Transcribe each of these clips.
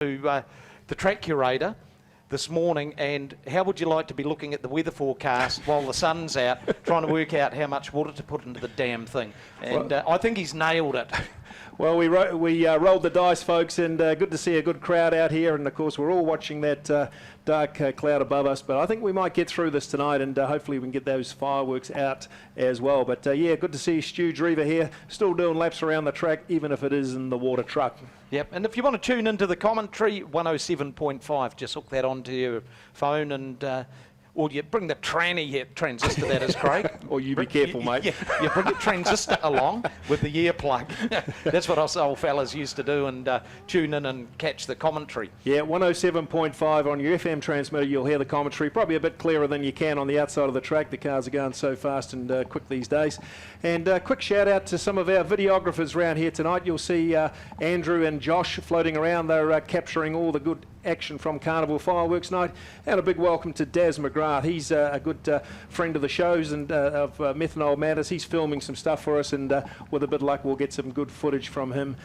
to the track curator this morning, and how would you like to be looking at the weather forecast while the sun's out, trying to work out how much water to put into the damn thing? And I think he's nailed it. Well, we rolled the dice, folks, and good to see a good crowd out here. And, of course, we're all watching that dark cloud above us. But I think we might get through this tonight, and hopefully we can get those fireworks out as well. But, yeah, good to see Stu Drever here, still doing laps around the track, even if it is in the water truck. Yep, and if you want to tune into the commentary, 107.5, just hook that onto your phone and... or you bring the tranny transistor, that is, Craig. Or you be careful, mate. Yeah, you bring the transistor along with the earplug. That's what us old fellas used to do, and tune in and catch the commentary. Yeah, 107.5 on your FM transmitter, you'll hear the commentary. Probably a bit clearer than you can on the outside of the track. The cars are going so fast and quick these days. And quick shout out to some of our videographers around here tonight. You'll see Andrew and Josh floating around. They're capturing all the good action from Carnival Fireworks Night. And a big welcome to Daz McGrath. He's a good friend of the shows and of Methanol Matters. He's filming some stuff for us, and with a bit of luck we'll get some good footage from him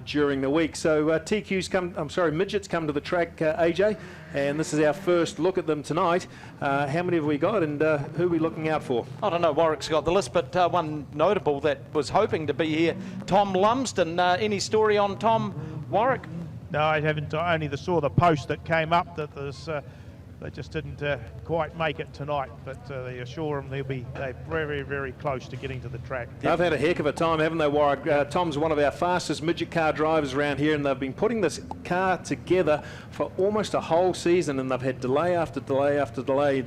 during the week. So Midgets come to the track, AJ, and this is our first look at them tonight. How many have we got, and who are we looking out for? I don't know, Warwick's got the list, but one notable that was hoping to be here, Tom Lumsden. Any story on Tom, Warwick? No, I haven't. I only saw the post that came up that they just didn't quite make it tonight. But they assure them they're very, very close to getting to the track. They've had a heck of a time, haven't they, Warwick? Tom's one of our fastest midget car drivers around here, and they've been putting this car together for almost a whole season, and they've had delay after delay after delay.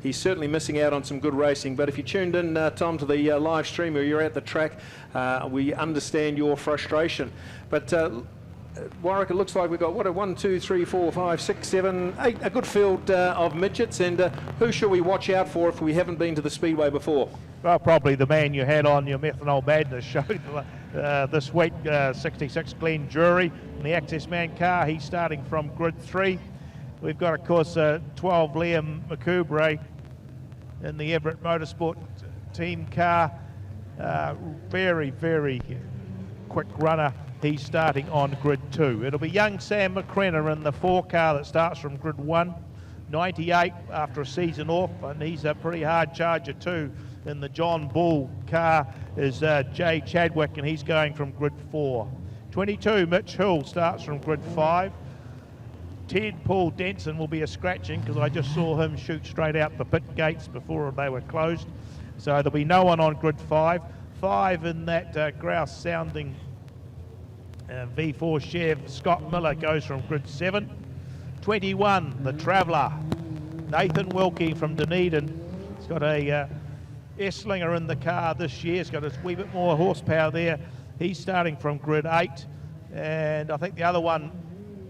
He's certainly missing out on some good racing. But if you tuned in, Tom, to the live stream or you're at the track, we understand your frustration. But Warwick, it looks like we've got, 1, 2, 3, 4, 5, 6, 7, 8, a good field of midgets. And who should we watch out for if we haven't been to the Speedway before? Well, probably the man you had on your Methanol Madness show this week, 66 Glenn Jury in the Access Man car. He's starting from grid 3. We've got, of course, 12 Liam McCoubre in the Everett Motorsport team car. Very, very quick runner. He's starting on grid 2. It'll be young Sam McCrenna in the 4 car that starts from grid 1. 98 after a season off, and he's a pretty hard charger too. In the John Bull car is Jay Chadwick, and he's going from grid 4. 22, Mitch Hill starts from grid 5. Ted Paul Denson will be a scratching because I just saw him shoot straight out the pit gates before they were closed. So there'll be no one on grid 5. 5 in that grouse sounding V4 Chev, Scott Miller goes from grid 7. 21, the Traveller, Nathan Wilkie from Dunedin. He's got a S-Slinger in the car this year. He's got a wee bit more horsepower there. He's starting from grid 8. And I think the other one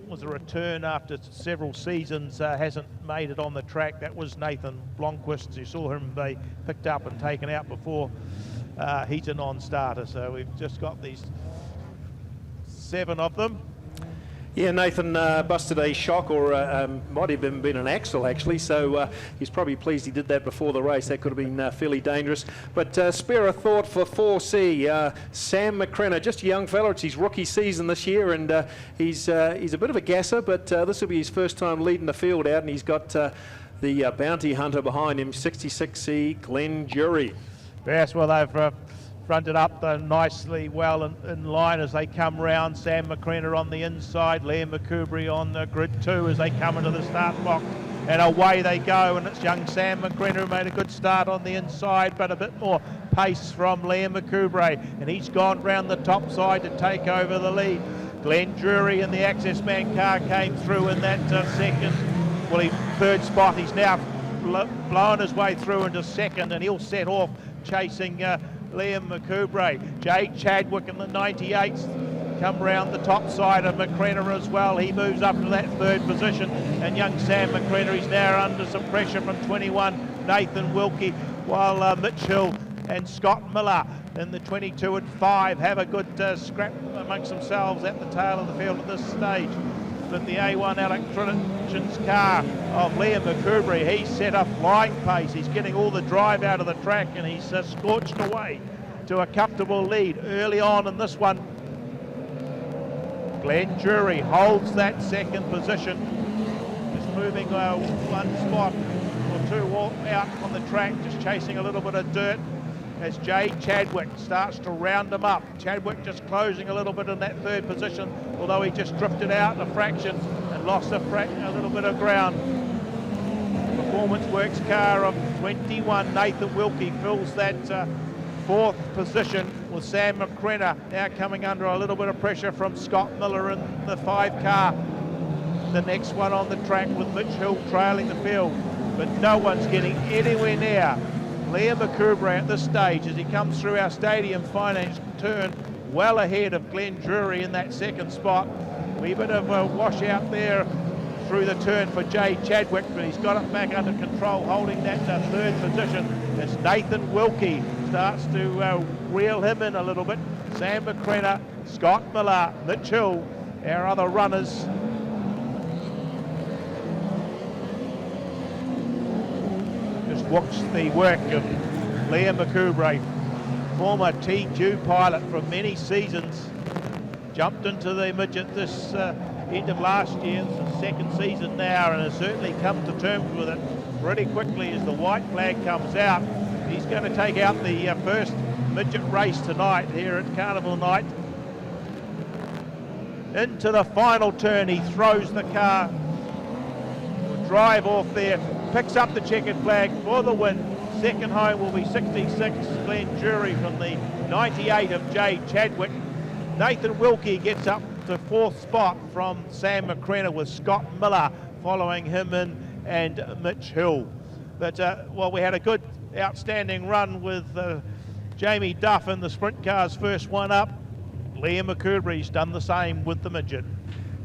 was a return after several seasons, hasn't made it on the track. That was Nathan Blomqvist. You saw him they picked up and taken out before. He's a non-starter. So we've just got these 7 of them. Yeah, Nathan busted a shock, or might have been an axle actually, so he's probably pleased he did that before the race. That could have been fairly dangerous. But spare a thought for 4C, Sam McCrenna, just a young fella. It's his rookie season this year, and he's a bit of a gasser, but this will be his first time leading the field out, and he's got the bounty hunter behind him, 66C Glenn Jury. Yes, well, they've fronted up nicely well in line as they come round. Sam McCrenna on the inside, Liam McCoubre on grid 2 as they come into the start block, and away they go. And it's young Sam McCrenna who made a good start on the inside, but a bit more pace from Liam McCoubre, and he's gone round the top side to take over the lead. Glenn Drury in the Access Man car came through in that third spot. He's now blown his way through into second, and he'll set off chasing Liam McCoubre. Jay Chadwick in the 98s come round the top side of McCrenna as well. He moves up to that third position, and young Sam McCrenna is now under some pressure from 21 Nathan Wilkie, while Mitch Hill and Scott Miller in the 22 and 5 have a good scrap amongst themselves at the tail of the field at this stage. With the A1 Electricians car of Liam McCoubre, he's set a flying pace. He's getting all the drive out of the track, and he's scorched away to a comfortable lead early on in this one. Glenn Jury holds that second position. Just moving one spot or two out on the track, just chasing a little bit of dirt as Jay Chadwick starts to round him up. Chadwick just closing a little bit in that third position, although he just drifted out a fraction and lost a little bit of ground. Performance Works car of 21, Nathan Wilkie, fills that fourth position with Sam McCrenna now coming under a little bit of pressure from Scott Miller in the 5 car. The next one on the track with Mitch Hill trailing the field, but no one's getting anywhere near Liam McCoubrey at this stage as he comes through our stadium finance turn, well ahead of Glenn Drury in that second spot. Wee bit of a washout there through the turn for Jay Chadwick, but he's got it back under control, holding that third position as Nathan Wilkie starts to reel him in a little bit. Sam McCrenna, Scott Miller, Mitch Hill, our other runners. Just watch the work of Liam McCoubrey, former TQ pilot for many seasons. Jumped into the midget this end of last year. It's his second season now and has certainly come to terms with it pretty quickly as the white flag comes out. He's going to take out the first midget race tonight here at Carnival Night. Into the final turn, he throws the car, will drive off there, picks up the checkered flag for the win. Second home will be 66, Glenn Jury from the 98 of Jay Chadwick. Nathan Wilkie gets up to fourth spot from Sam McCrenna with Scott Miller following him in and Mitch Hill. But well, we had a good outstanding run with Jamie Duff in the sprint car's first one up. Liam McCoubrey's done the same with the midget.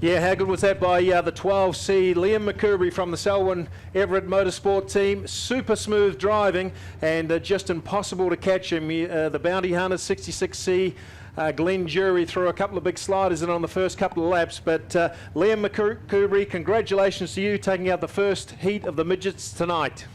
Yeah, how good was that by the 12C, Liam McCoubrey from the Selwyn Everett Motorsport team. Super smooth driving and just impossible to catch him. The Bounty Hunters 66C, Glenn Jury threw a couple of big sliders in on the first couple of laps, but Liam McCoubrey, congratulations to you taking out the first heat of the midgets tonight.